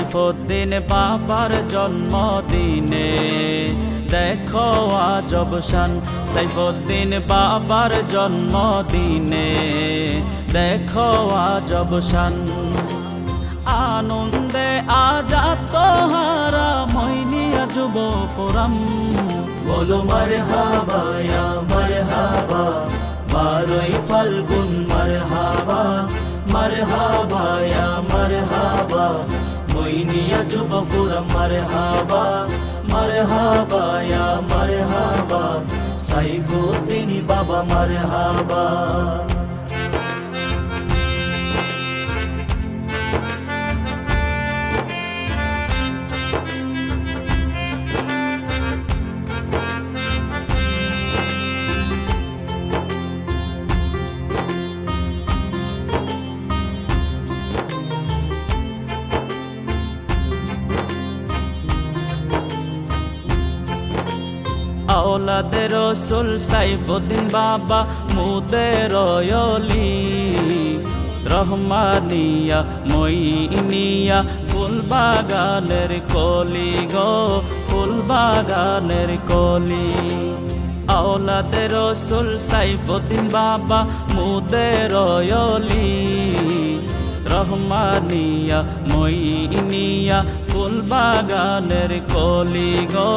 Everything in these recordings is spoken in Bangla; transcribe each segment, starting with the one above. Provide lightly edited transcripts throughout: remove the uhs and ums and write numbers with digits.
সাইফুদ্দিন বাবার জন্মদিনে দেখো আজব শান। সাইফুদ্দিন বাবার জন্মদিনে দেখো আজব শান। আনন্দে আজাদ তোহারা মইনিয়া যুব ফোরাম। বলো মারহাবা ইয়া মারহাবা, 12ই ফাল্গুন মারহাবা। মারহাবা ইয়া মারহাবা, মইনিয়া যুব ফোরাম মারহাবা। মারহাবা ইয়া মারহাবা, সাইফুদ্দিন বাবা মারহাবা। আওলাদে রসুল সাইফুদ্দিন বাবা মুদের অলি। রহমানিয়া মইনিয়া ফুলবাগানের কলি গো, ফুলবাগানের কলি। আওলাদে রসুল সাইফুদ্দিন বাবা মুদের অলি। রহমানিয়া মইনিয়া ফুলবাগানের কলি গো,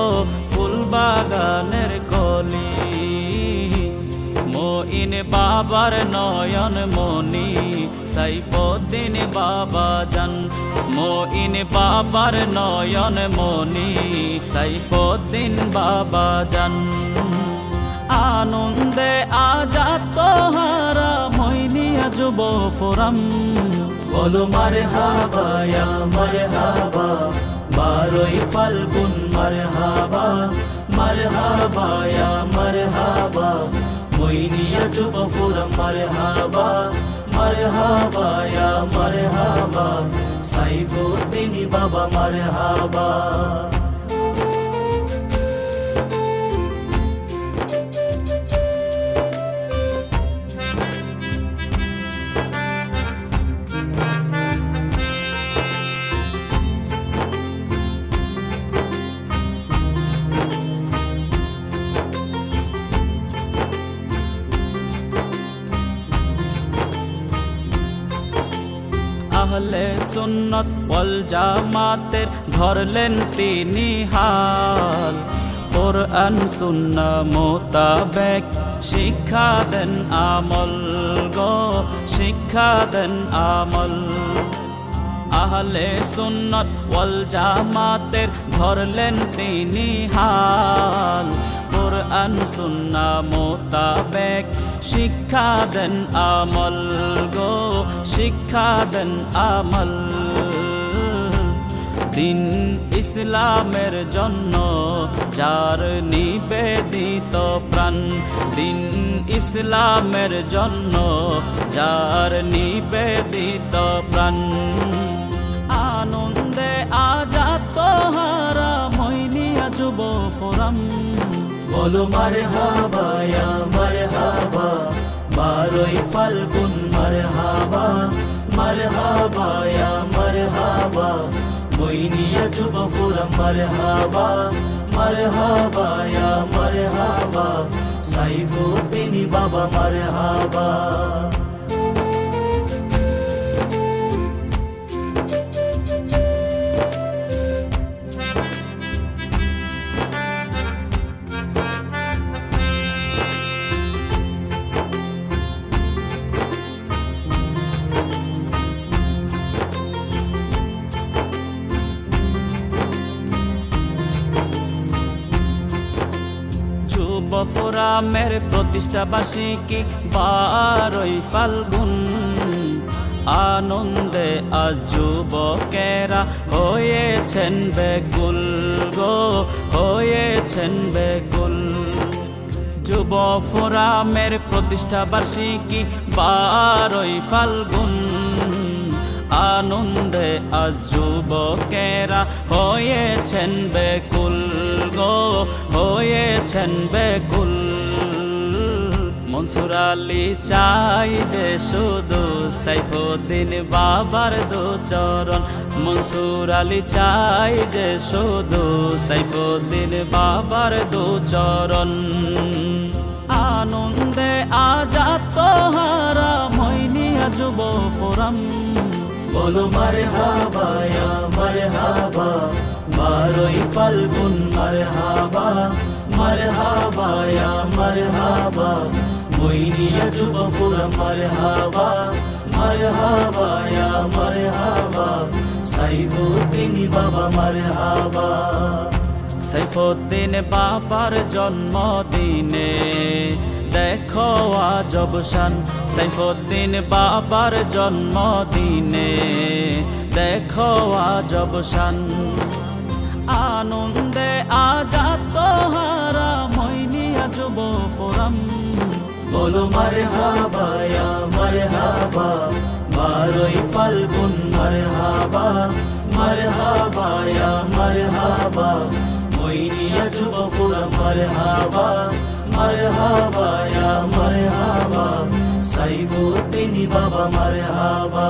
ফুলবাগানের কলি। মইন বাবার নয়ন মনি সাইফুদ্দিন বাবা জান। মইন বাবার নয়ন মনি সাইফুদ্দিন বাবা জান। আনন্দে আজাদ তোহারা মইনিয়া যুব ফোরাম। বলো মারহাবা ইয়া মারহাবা, 12ই ফাল্গুন মারহাবা। মারহাবা ইয়া মারহাবা, মইনিয়া যুব ফোরাম মারহাবা। মারহাবা ইয়া মারহাবা, সাইফুদ্দিন বাবা মারহাবা। আহলে সুন্নত ওয়াল জামাতের ধরলেন তিনি হাল। কোরআন সুন্নাহ মোতাবেক শিক্ষা দেন আমল গো, শিক্ষা দেন আমল। আহলে সুন্নত ওয়াল জামাতের ধরলেন তিনি হাল। কোরআন সুন্নাহ মোতাবেক শিক্ষা দেন আমল গো, শিক্ষা দেন আমল। দিন ইসলামের জন্য যার নিবেদিত প্রাণ। দিন ইসলামের জন্য যার নিবেদিত প্রাণ। আনন্দে আজাদ তোহারা মইনিয়া যুব ফোরাম। বলো মারহাবা ইয়া মারহাবা, 12ই ফাল্গুন মারহাবা। মারহাবা ইয়া মারহাবা, মইনিয়া যুব ফোরাম মারহাবা। মারহাবা ইয়া মারহাবা, সাইফুদ্দিন বাবা মারহাবা। যুব ফোরামের প্রতিষ্ঠা বার্ষিকী 12ই ফাল্গুন। আনন্দে আজ যুবকেরা হয়েছেন বেকুল গো, হয়েছেন বেকুল। যুব ফোরামের প্রতিষ্ঠা বার্ষিকী 12ই ফাল্গুন। আনন্দে আজ যুবকেরা হয়েছেন বেকুল গো, হয়েছেন বেকুল। মনসুর আলী চাই যে শুধু সাইফুদ্দিন বাবার দু চরণ মনসুর আলী চাই যে শুধু সাইফুদ্দিন বাবার দু চরণ আনন্দে আজাদ তোহারা মইনিয়া যুব ফোরাম বলো মারহাবা ইয়া মারহাবা 12ই ফাল্গুন মারহাবা মারহাবা ইয়া মারহাবা মইনিয়া যুব ফোরাম মারহাবা মারহাবা ইয়া মারহাবা সাইফুদ্দিন বাবা মারহাবা সাইফুদ্দিন বাবার জন্মদিনে দেখো আজব শান সাইফুদ্দিন বাবার জন্মদিনে দেখো আজব শান আনন্দে আজাদ তোহারা মইনিয়া যুব ফোরাম বলো মারহাবা ইয়া মারহাবা 12ই ফাল্গুন মারহাবা মারহাবা ইয়া মারহাবা মইনিয়া যুব ফোরাম মারহাবা মারহাবা ইয়া মারহাবা সাইফুদ্দিন বাবা মারহাবা